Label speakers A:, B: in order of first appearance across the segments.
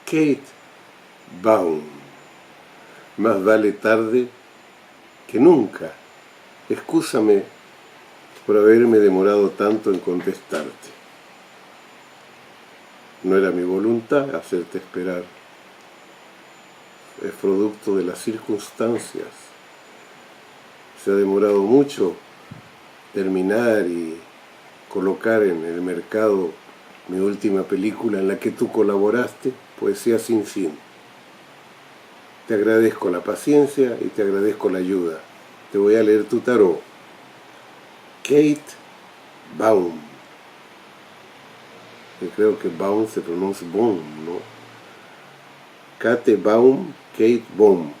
A: Kate Baum. Más vale tarde que nunca. Excúsame por haberme demorado tanto en contestarte. No era mi voluntad hacerte esperar. Es producto de las circunstancias. Se ha demorado mucho terminar y colocar en el mercado mi última película en la que tú colaboraste, Poesía sin fin. Te agradezco la paciencia y te agradezco la ayuda. Te voy a leer tu tarot. Kate Baum. Yo creo que Baum se pronuncia Baum, ¿no? Kate Baum, Kate Baum.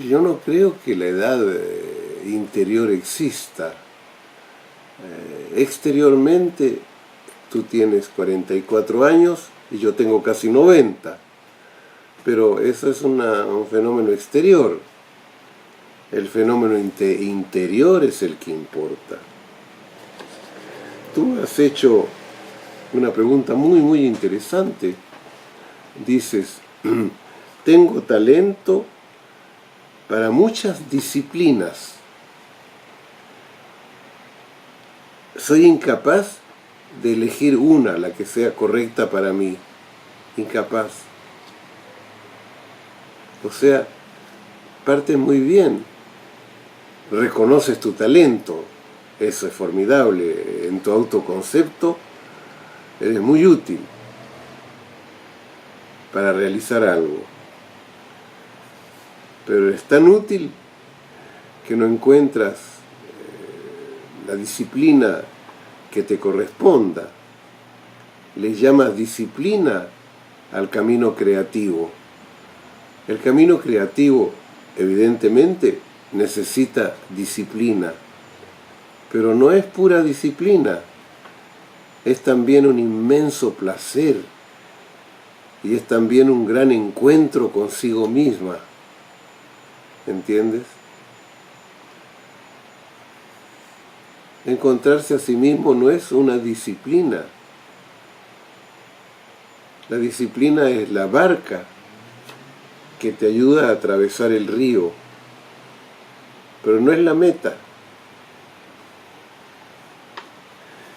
A: Yo no creo que la edad interior exista. Exteriormente tú tienes 44 años y yo tengo casi 90, pero eso es un fenómeno exterior. El fenómeno interior es el que importa. Tú has hecho una pregunta muy interesante. Dices, tengo talento para muchas disciplinas. Soy incapaz de elegir una, la que sea correcta para mí. Incapaz. O sea, partes muy bien. Reconoces tu talento. Eso es formidable. En tu autoconcepto eres muy útil para realizar algo. Pero es tan útil que no encuentras la disciplina que te corresponda. Le llamas disciplina al camino creativo. El camino creativo, evidentemente, necesita disciplina, pero no es pura disciplina, es también un inmenso placer y es también un gran encuentro consigo misma. ¿Entiendes? Encontrarse a sí mismo no es una disciplina. La disciplina es la barca que te ayuda a atravesar el río, pero no es la meta.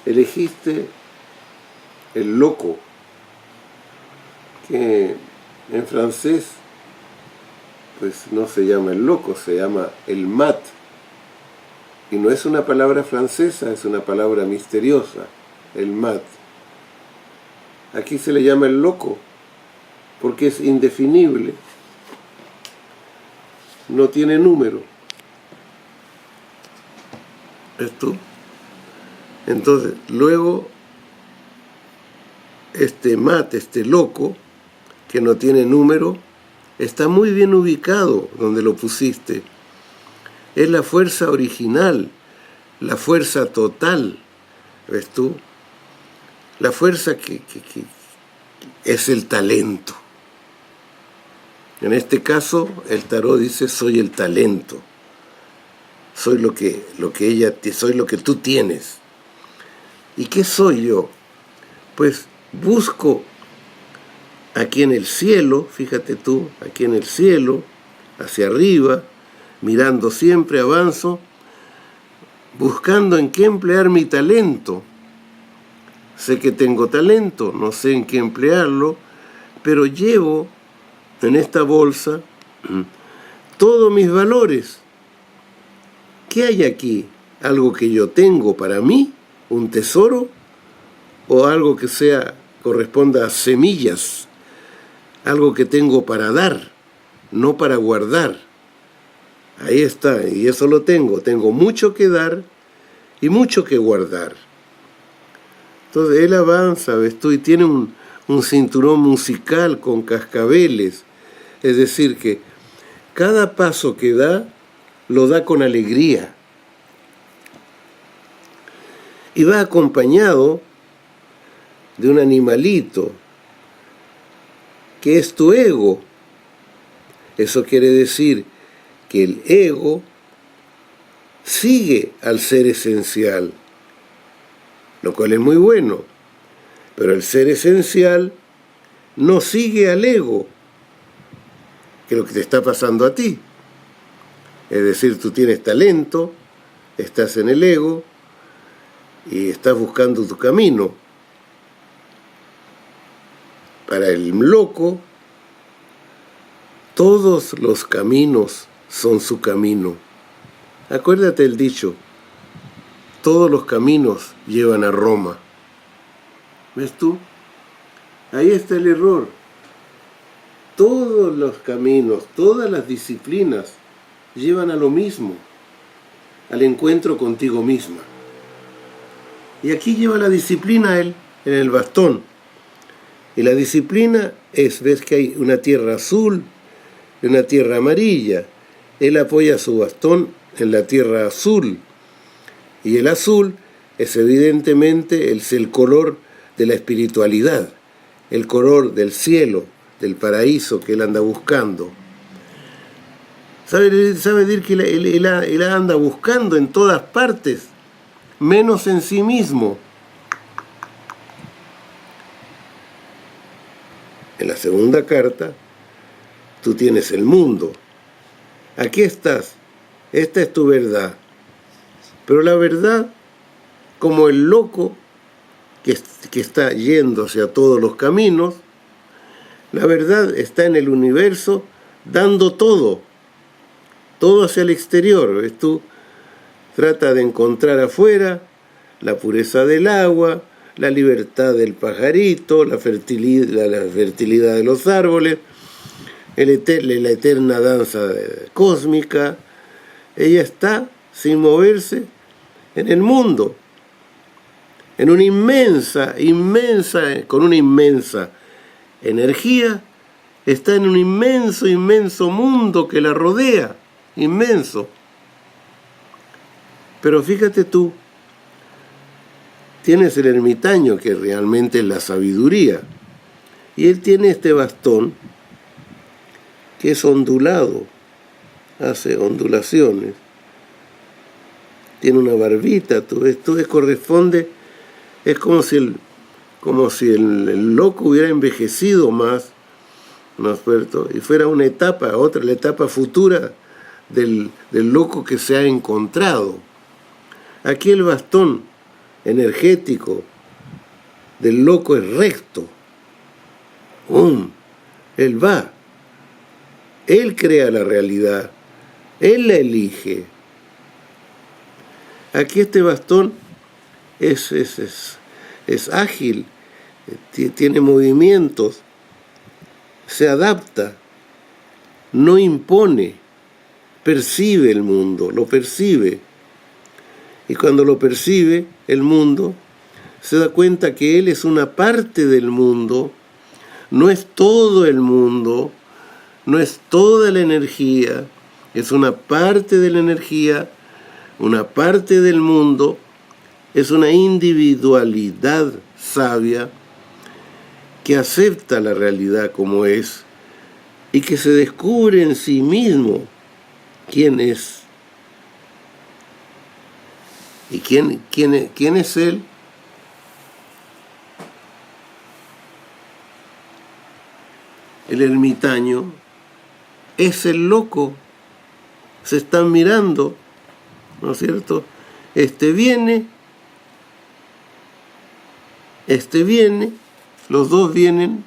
A: Elegiste el loco, que en francés pues no se llama el loco, se llama el mat. Y no es una palabra francesa, es una palabra misteriosa, el mat. Aquí se le llama el loco, porque es indefinible. No tiene número. ¿Esto? Entonces, luego, este mat, este loco, que no tiene número, está muy bien ubicado donde lo pusiste. Es la fuerza original, la fuerza total, ¿ves tú? La fuerza que es el talento. En este caso, el tarot dice, soy el talento. Soy lo que soy lo que tú tienes. ¿Y qué soy yo? Pues busco aquí en el cielo, fíjate tú, aquí en el cielo, hacia arriba, mirando siempre, avanzo, buscando en qué emplear mi talento. Sé que tengo talento, no sé en qué emplearlo, pero llevo en esta bolsa todos mis valores. ¿Qué hay aquí? ¿Algo que yo tengo para mí? ¿Un tesoro? ¿O algo que corresponda a semillas? Algo que tengo para dar, no para guardar. Ahí está, y eso lo tengo. Tengo mucho que dar y mucho que guardar. Entonces él avanza, ¿ves tú? Y tiene un cinturón musical con cascabeles. Es decir, que cada paso que da, lo da con alegría. Y va acompañado de un animalito, que es tu ego. Eso quiere decir que el ego sigue al ser esencial, lo cual es muy bueno. Pero el ser esencial no sigue al ego, que es lo que te está pasando a ti. Es decir, tú tienes talento, estás en el ego y estás buscando tu camino. Para el loco, todos los caminos son su camino. Acuérdate el dicho, todos los caminos llevan a Roma. ¿Ves tú? Ahí está el error. Todos los caminos, todas las disciplinas llevan a lo mismo, al encuentro contigo misma. Y aquí lleva la disciplina él en el bastón. Y la disciplina es, ves que hay una tierra azul y una tierra amarilla. Él apoya su bastón en la tierra azul. Y el azul es evidentemente el color de la espiritualidad, el color del cielo, del paraíso que él anda buscando. ¿Sabe decir que él anda buscando en todas partes, menos en sí mismo? En la segunda carta, tú tienes el mundo. Aquí estás, esta es tu verdad. Pero la verdad, como el loco que está yéndose a todos los caminos, la verdad está en el universo dando todo hacia el exterior. ¿Ves tú? Trata de encontrar afuera la pureza del agua, la libertad del pajarito, la fertilidad de los árboles, la eterna danza cósmica. Ella está sin moverse en el mundo, en una con una inmensa energía, está en un inmenso mundo que la rodea, inmenso. Pero fíjate tú, tienes el ermitaño, que realmente es la sabiduría, y él tiene este bastón que es ondulado, hace ondulaciones, tiene una barbita, esto corresponde, es como si el loco hubiera envejecido más, ¿no es cierto? Y fuera una etapa, la etapa futura del loco que se ha encontrado. Aquí el bastón energético del loco es recto. Él va. Él crea la realidad. Él la elige. Aquí este bastón es ágil, tiene movimientos, se adapta, no impone, percibe el mundo, lo percibe. Y cuando lo percibe, el mundo, se da cuenta que él es una parte del mundo, no es todo el mundo, no es toda la energía, es una parte de la energía, una parte del mundo, es una individualidad sabia que acepta la realidad como es y que se descubre en sí mismo quién es. ¿Y quién es él? El ermitaño es el loco. Se están mirando, ¿no es cierto? Este viene, los dos vienen.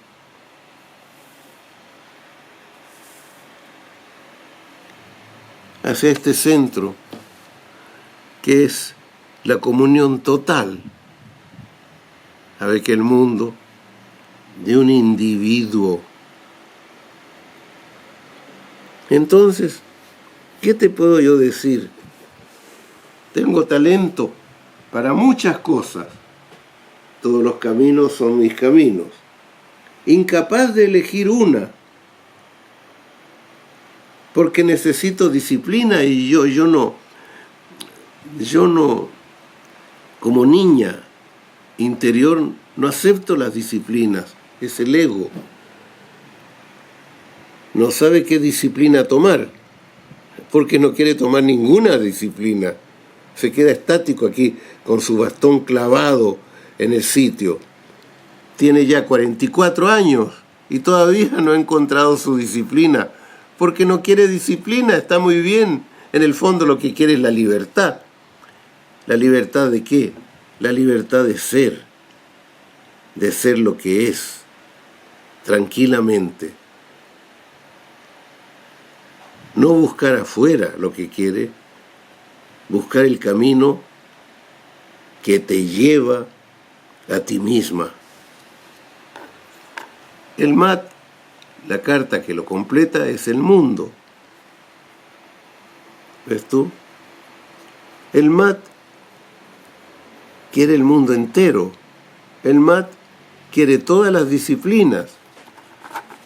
A: Hacia este centro, que es la comunión total, a ver que el mundo de un individuo. Entonces, ¿qué te puedo yo decir? Tengo talento para muchas cosas. Todos los caminos son mis caminos. Incapaz de elegir una, porque necesito disciplina y yo no, como niña interior, no acepto las disciplinas. Es el ego. No sabe qué disciplina tomar, porque no quiere tomar ninguna disciplina. Se queda estático aquí con su bastón clavado en el sitio. tiene ya 44 años y todavía no ha encontrado su disciplina, porque no quiere disciplina, está muy bien. En el fondo lo que quiere es la libertad. ¿La libertad de qué? La libertad de ser lo que es, tranquilamente. No buscar afuera lo que quiere, buscar el camino que te lleva a ti misma. El mat, la carta que lo completa, es el mundo. ¿Ves tú? El mat quiere el mundo entero. El mat quiere todas las disciplinas,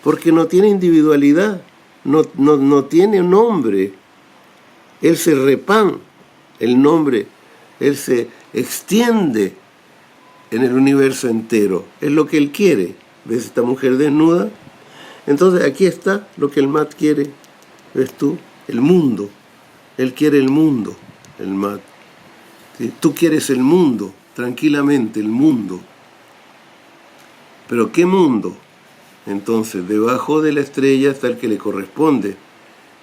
A: porque no tiene individualidad, no tiene nombre. Él se repán, el nombre, él se extiende en el universo entero. Es lo que él quiere. ¿Ves esta mujer desnuda? Entonces aquí está lo que el mat quiere. ¿Ves tú? El mundo. Él quiere el mundo, el mat. ¿Sí? Tú quieres el mundo, tranquilamente, el mundo. ¿Pero qué mundo? Entonces, debajo de la estrella está el que le corresponde.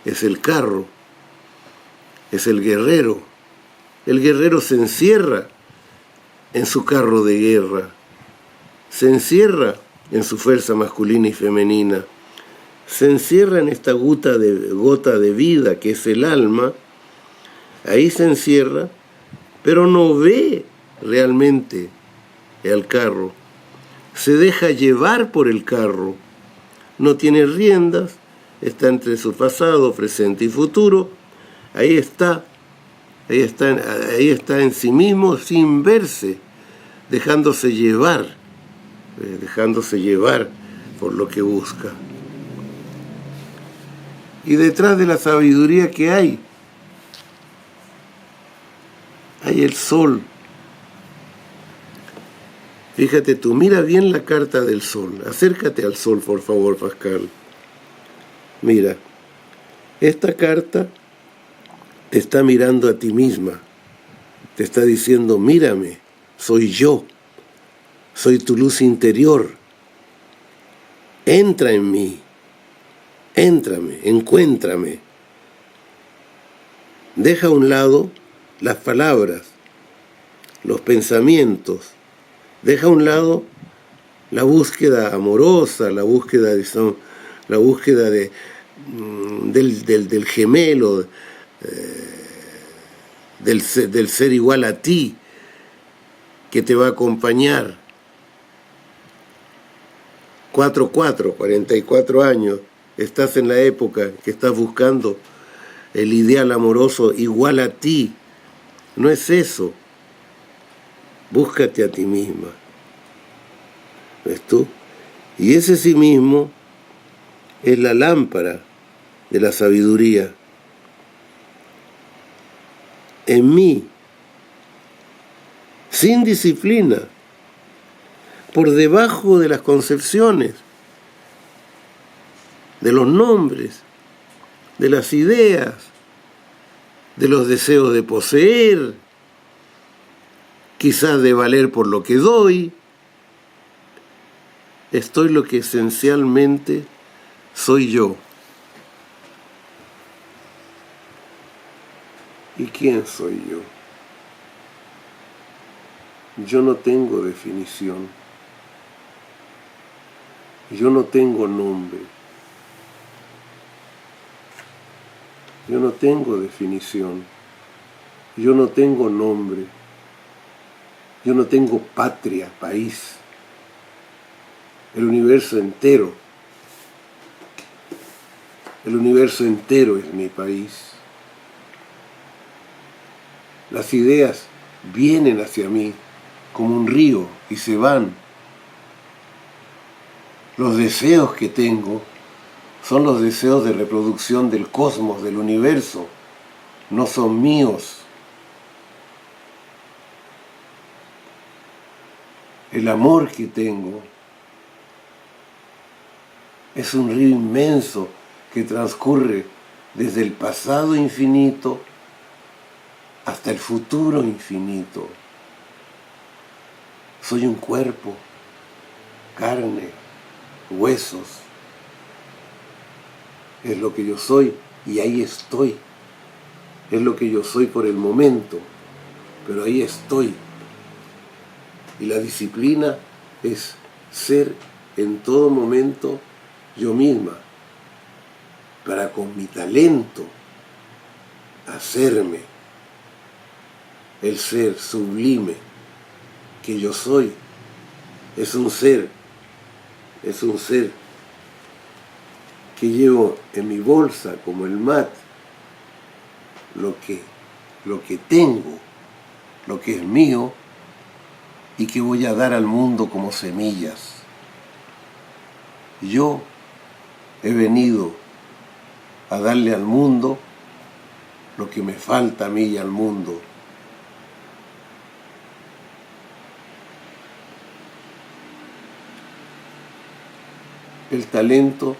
A: Es el carro. Es el guerrero. El guerrero se encierra en su carro de guerra. Se encierra en su fuerza masculina y femenina. Se encierra en esta gota de vida que es el alma. Ahí se encierra, pero no ve realmente al carro. Se deja llevar por el carro. No tiene riendas, está entre su pasado, presente y futuro. Ahí está en sí mismo sin verse, dejándose llevar por lo que busca. Y detrás de la sabiduría que hay el sol. Fíjate tú, mira bien la carta del sol. Acércate al sol, por favor, Pascal. Mira, esta carta te está mirando a ti misma. Te está diciendo, mírame, soy yo. Soy tu luz interior. Entra en mí. Éntrame, encuéntrame. Deja a un lado las palabras, los pensamientos. Deja a un lado la búsqueda amorosa, la búsqueda del gemelo, del ser igual a ti, que te va a acompañar. 44 años, estás en la época que estás buscando el ideal amoroso igual a ti. No es eso. Búscate a ti misma. ¿Ves tú? Y ese sí mismo es la lámpara de la sabiduría. En mí, sin disciplina, por debajo de las concepciones, de los nombres, de las ideas, de los deseos de poseer, quizás de valer por lo que doy. Estoy lo que esencialmente soy yo. ¿Y quién soy yo? Yo no tengo definición. Yo no tengo nombre. Yo no tengo definición. Yo no tengo nombre. Yo no tengo patria, país. El universo entero. El universo entero es mi país. Las ideas vienen hacia mí como un río y se van. Los deseos que tengo son los deseos de reproducción del cosmos, del universo. No son míos. El amor que tengo es un río inmenso que transcurre desde el pasado infinito hasta el futuro infinito. Soy un cuerpo carne, huesos. Es lo que yo soy y ahí estoy. Es lo que yo soy por el momento, pero ahí estoy. Y la disciplina es ser en todo momento yo misma, para con mi talento hacerme el ser sublime que yo soy. Es un ser que llevo en mi bolsa como el mat, lo que tengo, lo que es mío y que voy a dar al mundo como semillas. Yo he venido a darle al mundo lo que me falta a mí y al mundo. El talento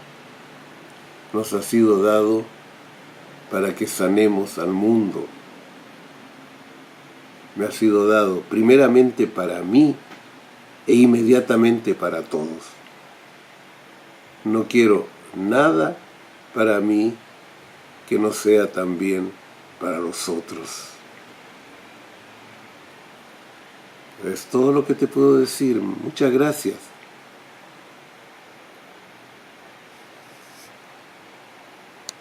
A: nos ha sido dado para que sanemos al mundo. Me ha sido dado primeramente para mí e inmediatamente para todos. No quiero nada para mí que no sea también para los otros. Es todo lo que te puedo decir. Muchas gracias.